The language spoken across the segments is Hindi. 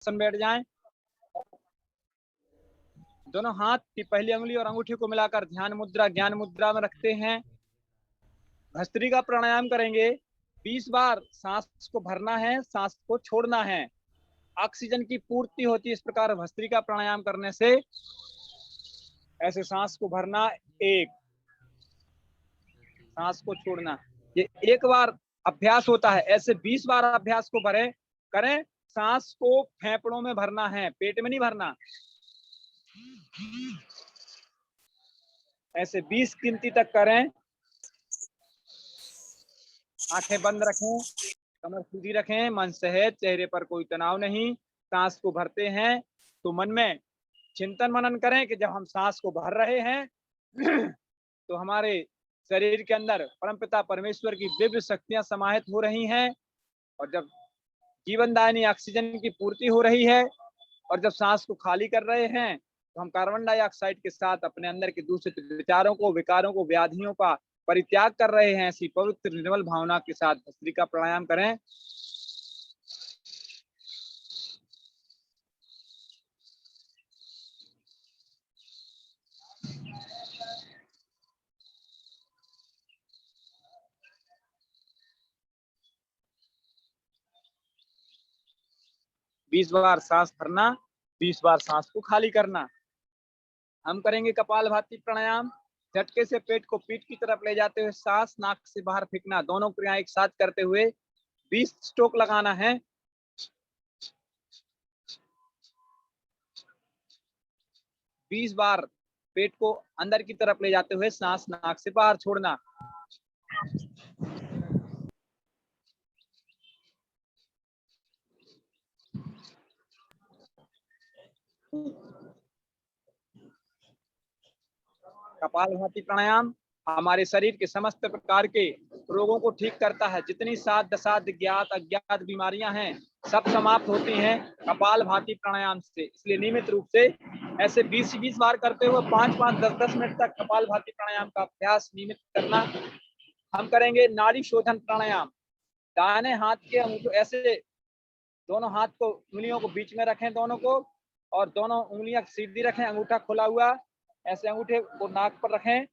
आसन बैठ जाएं। दोनों हाथ की पहली उंगली और अंगूठी को मिलाकर ध्यान मुद्रा ज्ञान मुद्रा में रखते हैं। भस्त्रिका प्राणायाम करेंगे। 20 बार सांस को भरना है, सांस को छोड़ना है। ऑक्सीजन की पूर्ति होती है इस प्रकार भस्त्रिका प्राणायाम करने से। ऐसे सांस को भरना, एक, सांस को छोड़ना, ये एक बार अभ्यास होता है। ऐसे 20 बार अभ्यास को भरे करें। सांस को फेफड़ों में भरना है, पेट में नहीं भरना। ऐसे 20 गिनती तक करें। आंखें बंद रखें, कमर सीधी रखें, मन सहज, चेहरे पर कोई तनाव नहीं। सांस को भरते हैं तो मन में चिंतन मनन करें कि जब हम सांस को भर रहे हैं तो हमारे शरीर के अंदर परमपिता परमेश्वर की दिव्य शक्तियां समाहित हो रही हैं, और जब जीवनदायिनी ऑक्सीजन की पूर्ति हो रही है, और जब सांस को खाली कर रहे हैं तो हम कार्बन डाइऑक्साइड के साथ अपने अंदर के दूषित विचारों को, विकारों को, व्याधियों का परित्याग कर रहे हैं। ऐसी पवित्र निर्मल भावना के साथ भस्त्रिका प्राणायाम करें। बीस बार सांस भरना, 20 बार सांस को खाली करना। हम करेंगे कपालभाति प्राणायाम। झटके से पेट को पीठ की तरफ ले जाते हुए सांस नाक से बाहर फेंकना, दोनों क्रियाएं एक साथ करते हुए 20 स्ट्रोक लगाना है। 20 बार पेट को अंदर की तरफ ले जाते हुए सांस नाक से बाहर छोड़ना। कपालभाति प्राणायाम हमारे शरीर के समस्त प्रकार के रोगों को ठीक करता है। जितनी साध दसाध ज्ञात अज्ञात बीमारियां हैं सब समाप्त होती हैं कपालभाति प्राणायाम से। इसलिए नियमित रूप से ऐसे 20 बार करते हुए 5-5, 10-10 मिनट तक कपालभाति प्राणायाम का अभ्यास नियमित करना। हम करेंगे नाड़ी शोधन प्राणायाम। दाहिने हाथ के अंगूठे ऐसे, दोनों हाथ को, उंगलियों को बीच में रखें दोनों को, और दोनों उंगलियां सीधी रखें, अंगूठा खुला हुआ। ऐसे अंगूठे को नाक पर रखें।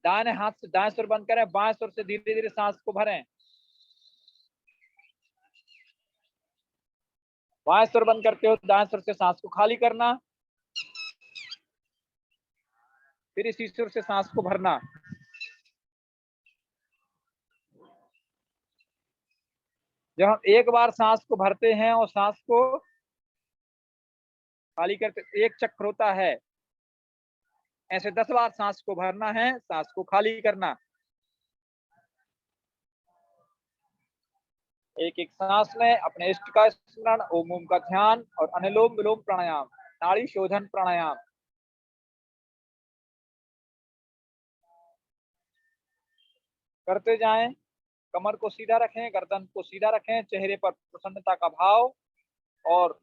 दाहिने हाथ से दाएं सुर बंद करें, बाएं सुर से धीरे धीरे सांस को भरें। बाएं सुर बंद करते हो दाएं सुर से सांस को खाली करना, फिर इसी सुर से सांस को भरना। जब हम एक बार सांस को भरते हैं और सांस को खाली करते, एक चक्र होता है। ऐसे 10 बार सांस को भरना है, सांस को खाली करना। एक एक सांस में अपने इष्ट का स्मरण, ओम ओम का ध्यान और अनुलोम विलोम प्राणायाम, नाड़ी शोधन प्राणायाम करते जाएं। कमर को सीधा रखें, गर्दन को सीधा रखें, चेहरे पर प्रसन्नता का भाव। और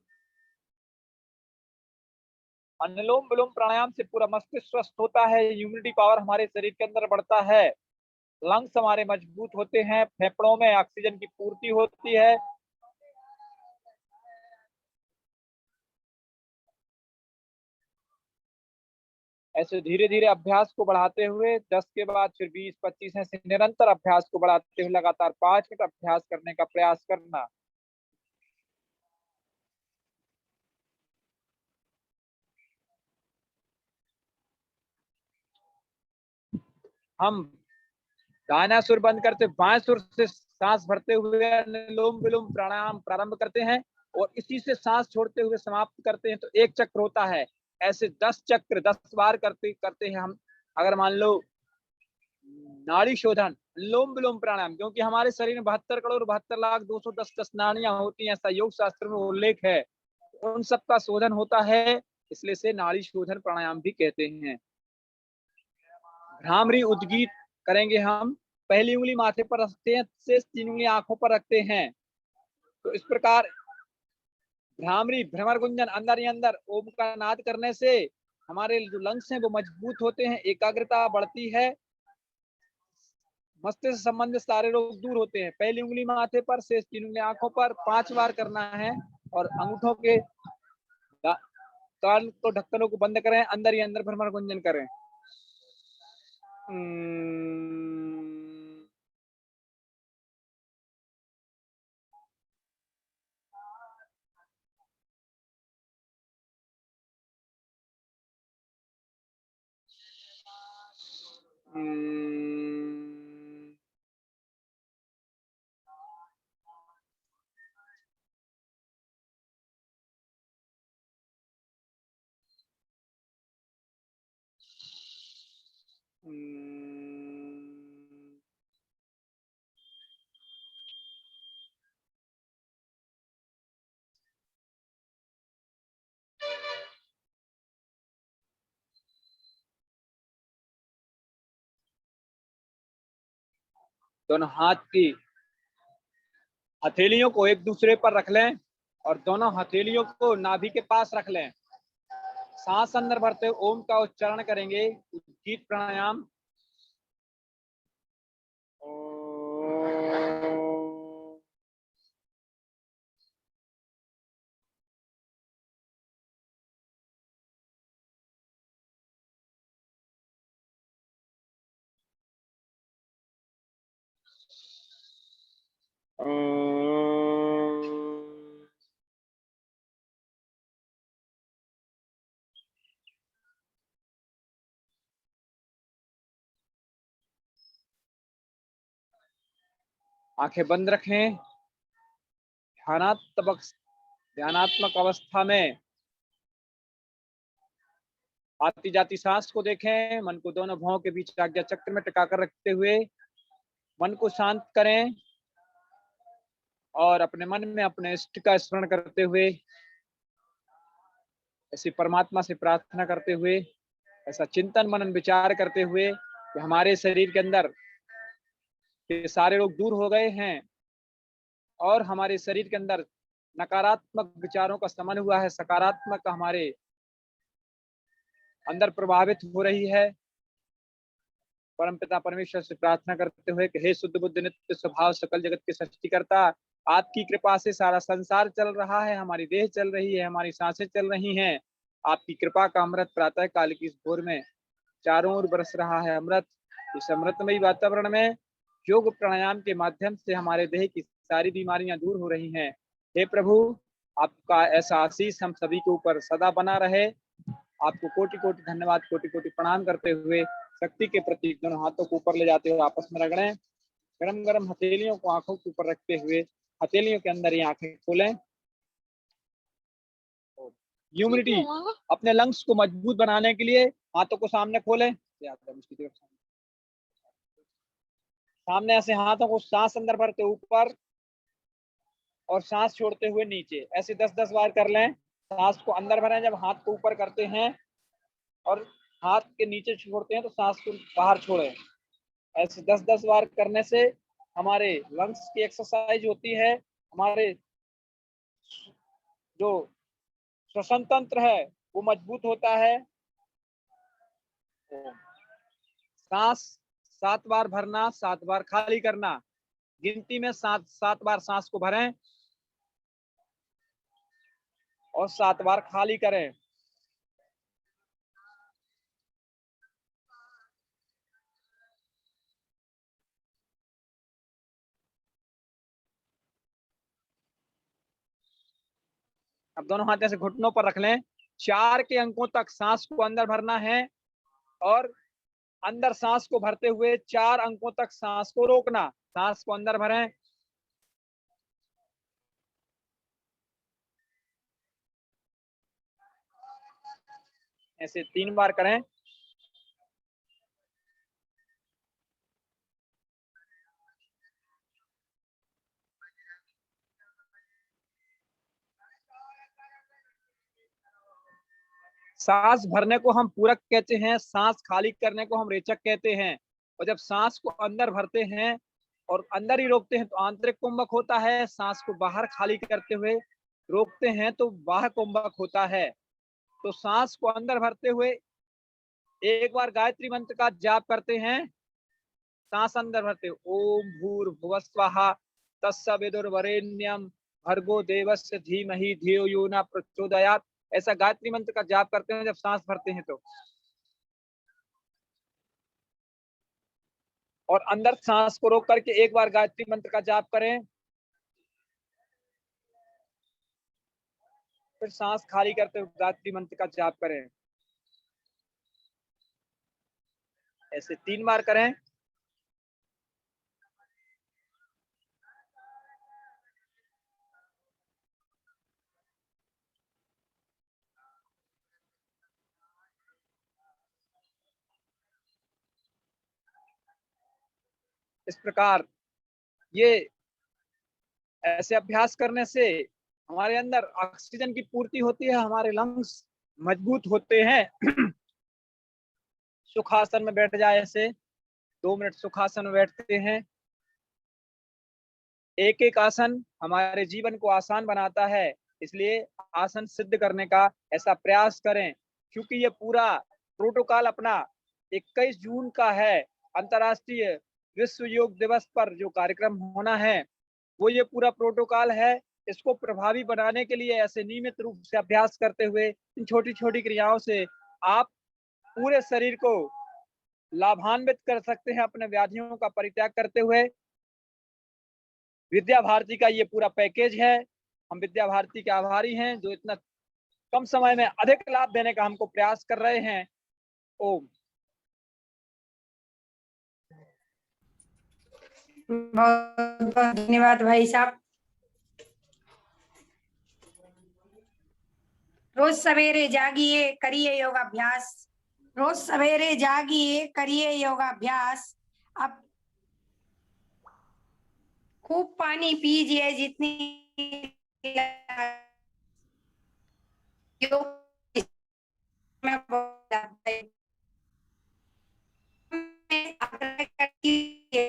अनुलोम विलोम प्राणायाम से पूरा मस्तिष्क स्वस्थ होता है, इम्यूनिटी पावर हमारे शरीर के अंदर बढ़ता है, लंग्स हमारे मजबूत होते हैं, फेफड़ों में ऑक्सीजन की पूर्ति होती है। ऐसे धीरे धीरे अभ्यास को बढ़ाते हुए 10 के बाद फिर 20, 25 ऐसे निरंतर अभ्यास को बढ़ाते हुए लगातार 5 मिनट अभ्यास करने का प्रयास करना। हम दाहिना सुर बंद करते बाएं सुर से सांस भरते हुए अनुलोम विलोम प्राणायाम प्रारंभ करते हैं, और इसी से सांस छोड़ते हुए समाप्त करते हैं। तो एक चक्र होता है। ऐसे 10 चक्र 10 बार करते करते हैं हम। अगर मान लो नाड़ी शोधन अनुलोम विलोम प्राणायाम, क्योंकि हमारे शरीर में 72 करोड़ 72 लाख 210 नाड़ियां होती हैं, ऐसा योग शास्त्र में उल्लेख है। उन सब का शोधन होता है, इसलिए से नाड़ी शोधन प्राणायाम भी कहते हैं। भ्रामरी उद्गीत करेंगे हम। पहली उंगली माथे पर रखते हैं, शेष 3 उंगली आंखों पर रखते हैं। तो इस प्रकार भ्रामरी भ्रमर गुंजन अंदर ही अंदर ओम का नाद करने से हमारे जो लंग्स हैं वो मजबूत होते हैं, एकाग्रता बढ़ती है, मस्तिष्क संबंधित सारे रोग दूर होते हैं। पहली उंगली माथे पर, शेष 3 उंगली आंखों पर 5 बार करना है। और अंगूठों के कान को ढक्कनों को बंद करें, अंदर ही अंदर भ्रमर गुंजन करें। दोनों हाथ की हथेलियों को एक दूसरे पर रख लें और दोनों हथेलियों को नाभि के पास रख लें। सांस अंदर भरते ओम का उच्चारण करेंगे, उद्गीत प्राणायाम। आंखें बंद रखें। ध्यानात्मक अवस्था में आती जाती सांस को देखें। मन को दोनों भौं के बीच आज्ञा चक्र में टिकाकर रखते हुए मन को शांत करें और अपने मन में अपने इष्ट का स्मरण करते हुए, ऐसी परमात्मा से प्रार्थना करते हुए, ऐसा चिंतन मनन विचार करते हुए कि हमारे शरीर के अंदर ये सारे रोग दूर हो गए हैं और हमारे शरीर के अंदर नकारात्मक विचारों का शमन हुआ है, सकारात्मक हमारे अंदर प्रभावित हो रही है। परमपिता परमेश्वर से प्रार्थना करते हुए कि हे शुद्ध बुद्ध नित्य स्वभाव सकल जगत के सृष्टिकर्ता, आपकी कृपा से सारा संसार चल रहा है, हमारी देह चल रही है, हमारी सांसें चल रही हैं। आपकी कृपा का अमृत प्रातः काल की इस भोर में चारों ओर बरस रहा है। अमृत, इस अमृतमयी वातावरण में योग प्राणायाम के माध्यम से हमारे देह की सारी बीमारियां दूर हो रही हैं। हे प्रभु, आपका ऐसा आशीष हम सभी के ऊपर सदा बना रहे। आपको कोटि कोटि धन्यवाद, कोटि कोटि प्रणाम करते हुए शक्ति के प्रति दोनों हाथों को ऊपर ले जाते हुए आपस में रगड़ें। गरम गरम हथेलियों को आंखों के ऊपर रखते हुए हथेलियों के अंदर ही आंखें खोलें। ह्यूमिडिटी, अपने लंग्स को मजबूत बनाने के लिए हाथों को सामने खोलें। सामने ऐसे हाथों को सांस अंदर भरते ऊपर और सांस छोड़ते हुए नीचे, ऐसे 10-10 बार कर लें। सांस को अंदर भरें जब हाथ को ऊपर करते हैं और हाथ के नीचे छोड़ते हैं तो सांस को बाहर छोड़ें। ऐसे 10-10 बार करने से हमारे लंग्स की एक्सरसाइज होती है, हमारे जो श्वसन तंत्र है वो मजबूत होता है। सांस 7 बार भरना, 7 बार खाली करना। गिनती में 7 बार सांस को भरें और 7 बार खाली करें। अब दोनों हाथ ऐसे घुटनों पर रख लें। 4 के अंकों तक सांस को अंदर भरना है और अंदर सांस को भरते हुए 4 अंकों तक सांस को रोकना। सांस को अंदर भरें, ऐसे 3 बार करें। सांस भरने को हम पूरक कहते हैं, सांस खाली करने को हम रेचक कहते हैं। और जब सांस को अंदर भरते हैं और अंदर ही रोकते हैं तो आंतरिक कुंभक होता है। सांस को बाहर खाली करते हुए रोकते हैं तो बाह्य कुंभक होता है। तो सांस को अंदर भरते हुए एक बार गायत्री मंत्र का जाप करते हैं। सांस अंदर भरते ओम भूर्भुवः स्वः तत्सवितुर्वरेण्यं भर्गो देवस्य धीमहि धियो यो न प्रचोदयात्। ऐसा गायत्री मंत्र का जाप करते हैं जब सांस भरते हैं तो, और अंदर सांस को रोक करके एक बार गायत्री मंत्र का जाप करें, फिर सांस खाली करते हुए गायत्री मंत्र का जाप करें। ऐसे 3 बार करें। इस प्रकार ये ऐसे अभ्यास करने से हमारे अंदर ऑक्सीजन की पूर्ति होती है, हमारे लंग्स मजबूत होते हैं। सुखासन में बैठ जाए, ऐसे 2 मिनट सुखासन में बैठते हैं। एक एक आसन हमारे जीवन को आसान बनाता है, इसलिए आसन सिद्ध करने का ऐसा प्रयास करें। क्योंकि ये पूरा प्रोटोकॉल अपना 21 जून का है, अंतर्राष्ट्रीय विश्व योग दिवस पर जो कार्यक्रम होना है, वो ये पूरा प्रोटोकॉल है। इसको प्रभावी बनाने के लिए ऐसे नियमित रूप से अभ्यास करते हुए इन छोटी-छोटी क्रियाओं से आप पूरे शरीर को लाभान्वित कर सकते हैं अपने व्याधियों का परित्याग करते हुए। विद्या भारती का ये पूरा पैकेज है। हम विद्या भारती के आभारी हैं जो इतना कम समय में अधिक लाभ देने का हमको प्रयास कर रहे हैं। ओम। बहुत बहुत धन्यवाद भाई साहब। रोज सवेरे जागिए, करिए योगाभ्यास। रोज सवेरे जागिए, करिए योगाभ्यास। अब खूब पानी पीजिए, जितनी योग में बहुत आग्रह करती है।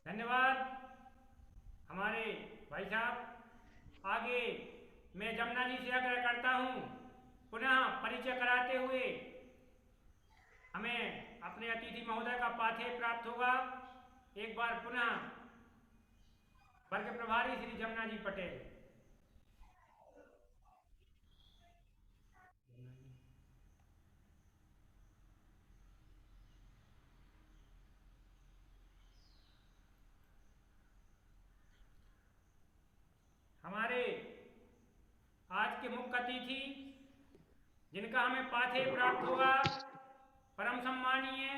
धन्यवाद हमारे भाई साहब। आगे मैं जमुना जी से आग्रह करता हूँ, पुनः परिचय कराते हुए हमें अपने अतिथि महोदय का पाथेय प्राप्त होगा। एक बार पुनः वर्ग प्रभारी श्री जमुना जी पटेल। हमारे आज के मुख्य अतिथि जिनका हमें पाथेय प्राप्त होगा, परम सम्मानीय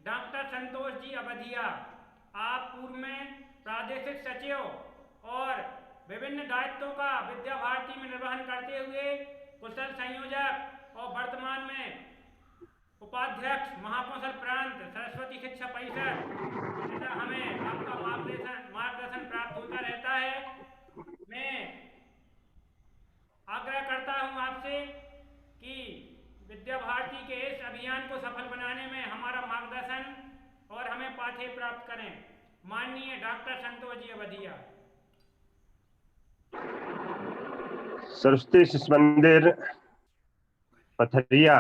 डॉक्टर संतोष जी अवधिया। आप पूर्व में प्रादेशिक सचिव और विभिन्न दायित्वों का विद्या भारती में निर्वहन करते हुए कुशल संयोजक और वर्तमान में उपाध्यक्ष महाकौशल प्रांत सरस्वती शिक्षा परिषद, हमें आपका मार्गदर्शन प्राप्त होता रहता है। मैं आग्रह करता हूं आपसे कि विद्या भारती के इस अभियान को सफल बनाने में हमारा मार्गदर्शन और हमें पाथेय प्राप्त करें। माननीय डॉक्टर संतोष जी अवधिया। सरस्वती शिशु मंदिर पथरिया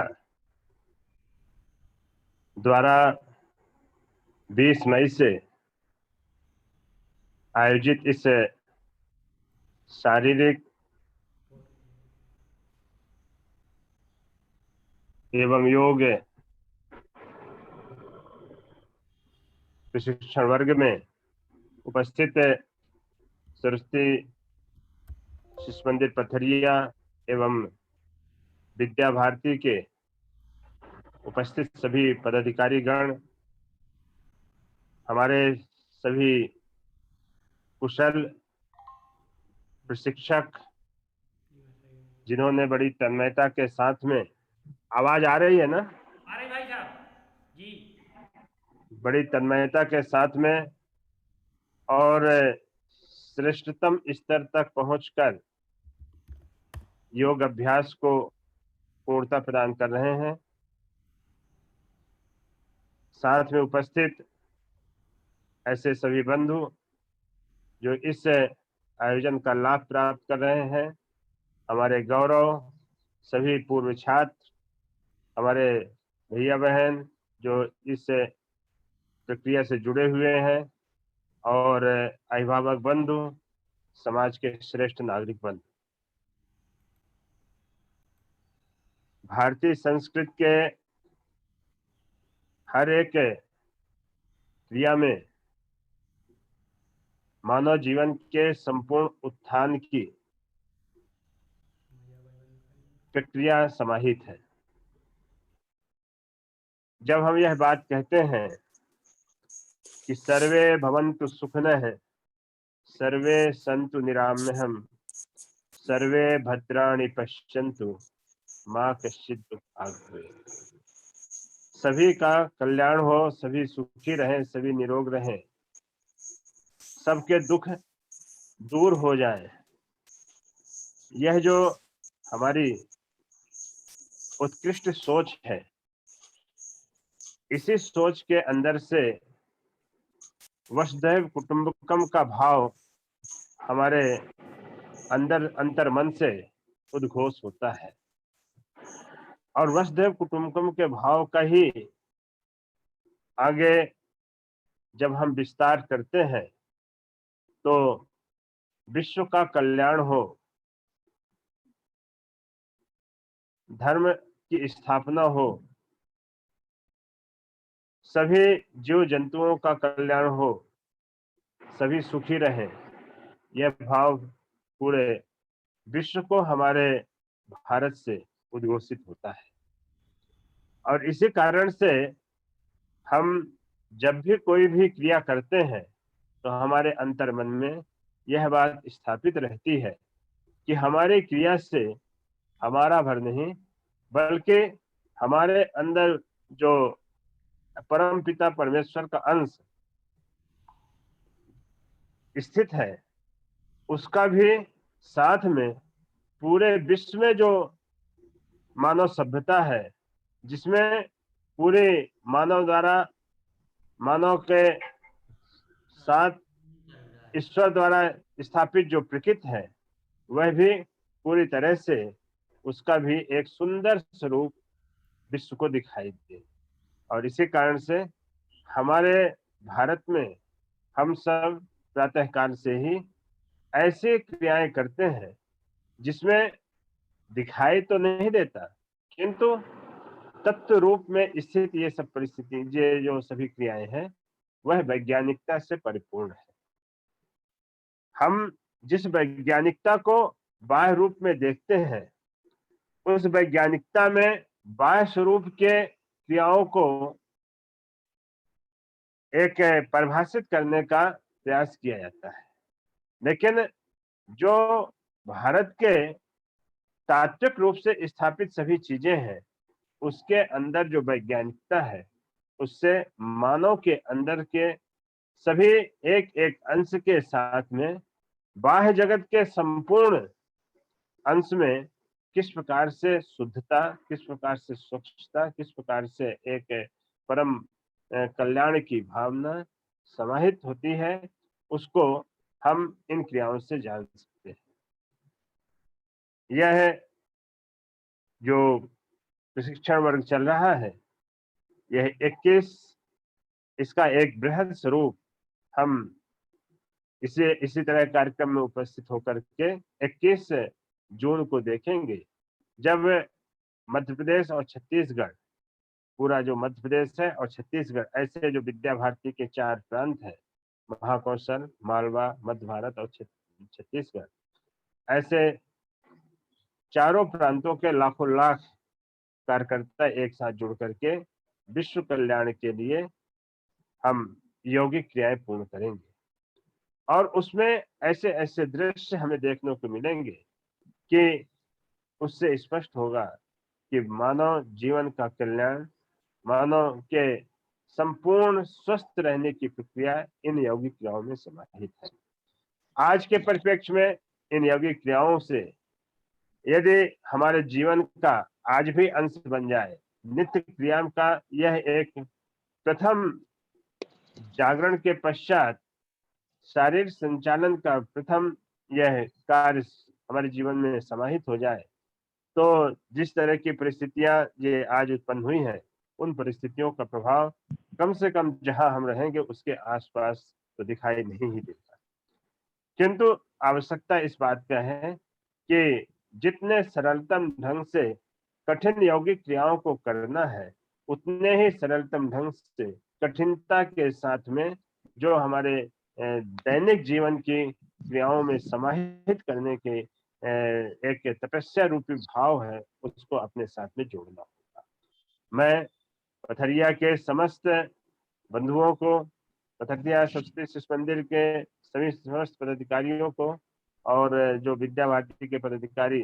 द्वारा 20 मई से आयोजित इस शारीरिक एवं योग प्रशिक्षण वर्ग में उपस्थित सरस्वती शिशु मंदिर पथरिया एवं विद्या भारती के उपस्थित सभी पदाधिकारी गण, हमारे सभी कुशल प्रशिक्षक जिन्होंने बड़ी तन्मयता के साथ में, आवाज आ रही है ना? आ रही भाई साहब जी। बड़ी तन्मयता के साथ में और श्रेष्ठतम स्तर तक पहुंचकर योग अभ्यास को पूर्णता प्रदान कर रहे हैं। साथ में उपस्थित ऐसे सभी बंधु जो इस आयोजन का लाभ प्राप्त कर रहे हैं, हमारे गौरव, सभी पूर्व छात्र, हमारे भैया बहन जो इस प्रक्रिया से जुड़े हुए हैं, और अभिभावक बंधु, समाज के श्रेष्ठ नागरिक बंधु। भारतीय संस्कृति के हर एक क्रिया में मानव जीवन के संपूर्ण उत्थान की प्रक्रिया समाहित है। जब हम यह बात कहते हैं कि सर्वे भवन्तु सुखिनः, सर्वे सन्तु निरामयः, सर्वे भद्राणि पश्यन्तु माँ कश्चित् दुःखात् भवेत्। सभी का कल्याण हो, सभी सुखी रहें, सभी निरोग रहें, सबके दुख दूर हो जाए। यह जो हमारी उत्कृष्ट सोच है, इसी सोच के अंदर से वसुधैव कुटुंबकम का भाव हमारे अंदर अंतर मन से उद्घोष होता है, और वसुधैव कुटुंबकम के भाव का ही आगे जब हम विस्तार करते हैं तो विश्व का कल्याण हो, धर्म की स्थापना हो, सभी जीव जंतुओं का कल्याण हो, सभी सुखी रहें, यह भाव पूरे विश्व को हमारे भारत से उद्घोषित होता है। और इसी कारण से हम जब भी कोई भी क्रिया करते हैं तो हमारे अंतर मन में यह बात स्थापित रहती है कि हमारी क्रिया से हमारा भर नहीं, बल्कि हमारे अंदर जो परम पिता परमेश्वर का अंश स्थित है, उसका भी साथ में पूरे विश्व में जो मानव सभ्यता है, जिसमें पूरे मानव द्वारा, मानव के साथ ईश्वर द्वारा स्थापित जो प्रकृति है, वह भी पूरी तरह से उसका भी एक सुंदर स्वरूप विश्व को दिखाई दे। और इसी कारण से हमारे भारत में हम सब प्रातःकाल से ही ऐसी क्रियाएं करते हैं जिसमें दिखाई तो नहीं देता, किंतु तत्व रूप में स्थित ये सब परिस्थिति, ये जो सभी क्रियाएं हैं, वह वैज्ञानिकता से परिपूर्ण है। हम जिस वैज्ञानिकता को बाह्य रूप में देखते हैं, उस वैज्ञानिकता में बाह्य स्वरूप के क्रियाओं को एक परिभाषित करने का प्रयास किया जाता है, लेकिन जो भारत के तात्विक रूप से स्थापित सभी चीजें हैं, उसके अंदर जो वैज्ञानिकता है, उससे मानव के अंदर के सभी एक एक अंश के साथ में बाह्य जगत के संपूर्ण अंश में किस प्रकार से शुद्धता, किस प्रकार से स्वच्छता, किस प्रकार से एक परम कल्याण की भावना समाहित होती है, उसको हम इन क्रियाओं से जान सकते हैं। यह जो प्रशिक्षण वर्ग चल रहा है, यह 21 इसका एक बृहद स्वरूप हम इसी तरह कार्यक्रम में उपस्थित होकर के 21 जून को देखेंगे, जब मध्य प्रदेश और छत्तीसगढ़, पूरा जो मध्य प्रदेश है और छत्तीसगढ़, ऐसे जो विद्या भारती के 4 प्रांत है, महाकौशल, मालवा, मध्य भारत और छत्तीसगढ़, ऐसे चारों प्रांतों के लाखों लाख कार्यकर्ता एक साथ जुड़ करके विश्व कल्याण के लिए हम यौगिक क्रियाएं पूर्ण करेंगे। और उसमें ऐसे ऐसे दृश्य हमें देखने को मिलेंगे कि उससे स्पष्ट होगा कि मानव जीवन का कल्याण, मानव के संपूर्ण स्वस्थ रहने की प्रक्रिया इन यौगिक क्रियाओं में समाहित है। आज के परिप्रेक्ष्य में इन यौगिक क्रियाओं से यदि हमारे जीवन का आज भी अंश बन जाए, नित्य क्रिया का यह एक प्रथम जागरण के पश्चात शारीरिक संचालन का प्रथम यह कार्य हमारे जीवन में समाहित हो जाए, तो जिस तरह की परिस्थितियां ये आज उत्पन्न हुई हैं, उन परिस्थितियों का प्रभाव कम से कम जहां हम रहेंगे उसके आसपास तो दिखाई नहीं ही देता। किंतु आवश्यकता इस बात का है कि जितने सरलतम ढंग से कठिन यौगिक क्रियाओं को करना है, उतने ही सरलतम ढंग से कठिनता के साथ में जो हमारे दैनिक जीवन की क्रियाओं में समाहित करने के एक तपस्या रूपी भाव है, उसको अपने साथ में जोड़ना होगा। मैं पथरिया के समस्त बंधुओं को, पथरिया सरस्वती शिशु मंदिर के सभी समस्त पदाधिकारियों को और जो विद्या भारती के पदाधिकारी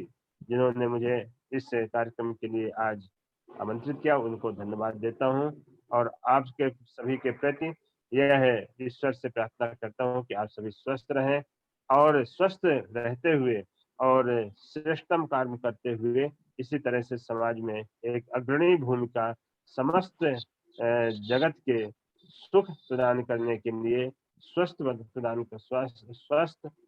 जिन्होंने मुझे इस कार्यक्रम के लिए आज आमंत्रित किया, उनको धन्यवाद देता हूं। और आपके सभी के प्रति यह है, ईश्वर से प्रार्थना करता हूं कि आप सभी स्वस्थ रहें और स्वस्थ रहते हुए और श्रेष्ठतम कार्य करते हुए इसी तरह से समाज में एक अग्रणी भूमिका समस्त जगत के सुख प्रदान करने के लिए, स्वस्थ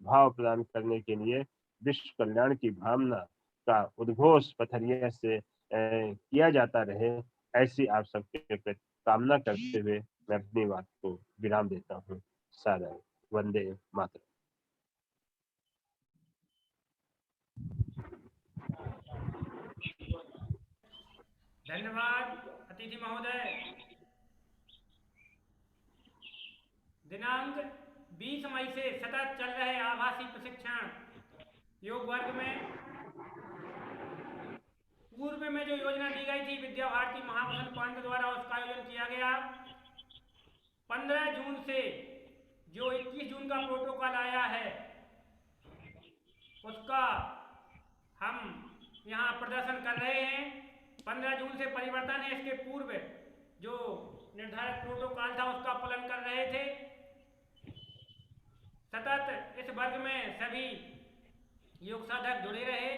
भाव प्रदान करने के लिए, विश्व कल्याण की भावना का उद्घोष पथरिया से किया जाता रहे, ऐसी आप सबके प्रति कामना करते हुए मैं अपनी बात को विराम देता हूँ। सादर वंदे मातरम। धन्यवाद अतिथि महोदय। दिनांक 20 मई से सतत चल रहे आभासी प्रशिक्षण योग वर्ग में पूर्व में जो योजना दी गई थी विद्या भारती महाकुशल पंत द्वारा, उसका आयोजन किया गया। 15 जून से जो 21 जून का प्रोटोकॉल आया है, उसका हम यहाँ प्रदर्शन कर रहे हैं। 15 जून से परिवर्तन है। इसके पूर्व जो निर्धारित प्रोटोकॉल था उसका पालन कर रहे थे। सतत इस वर्ग में सभी योग साधक जुड़े रहे।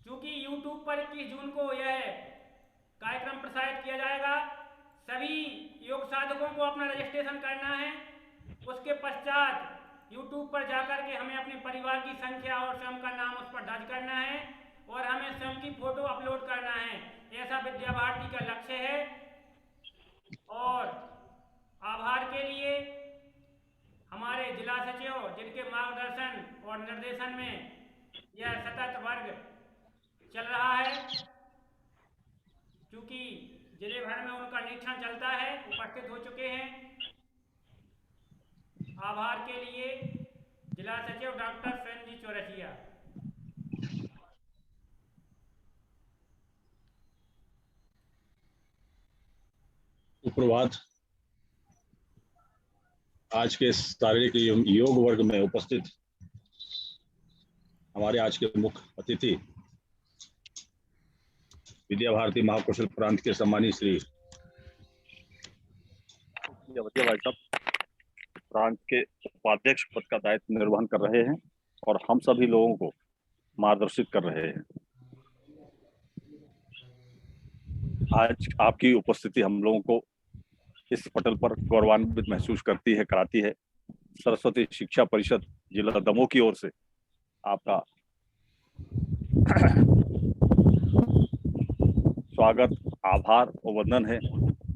क्योंकि YouTube पर 21 जून को यह कार्यक्रम प्रसारित किया जाएगा, सभी योग साधकों को अपना रजिस्ट्रेशन करना है। उसके पश्चात YouTube पर जाकर के हमें अपने परिवार की संख्या और स्वयं का नाम उस पर दर्ज करना है और हमें स्वयं की फोटो अपलोड करना है। ऐसा विद्या भारती का लक्ष्य है। और आभार के लिए हमारे जिला सचिव, जिनके मार्गदर्शन और निर्देशन में यह सतत वर्ग चल रहा है, क्योंकि जिले भर में उनका निरीक्षण चलता है, उपस्थित हो चुके हैं। आभार के लिए जिला सचिव डॉक्टर स्वयं जी चौरसिया। सुप्रभात। आज के शारीरिक योग वर्ग में उपस्थित हमारे आज के मुख्य अतिथि विद्या भारती महाकुशल प्रांत के सम्मानीय श्री भाई साहब प्रांत के उपाध्यक्ष पद का दायित्व निर्वहन कर रहे हैं और हम सभी लोगों को मार्गदर्शित कर रहे हैं। आज आपकी उपस्थिति हम लोगों को इस पटल पर गौरवान्वित महसूस कराती है। सरस्वती शिक्षा परिषद जिला दमोह की ओर से आपका स्वागत, आभार और वंदन है।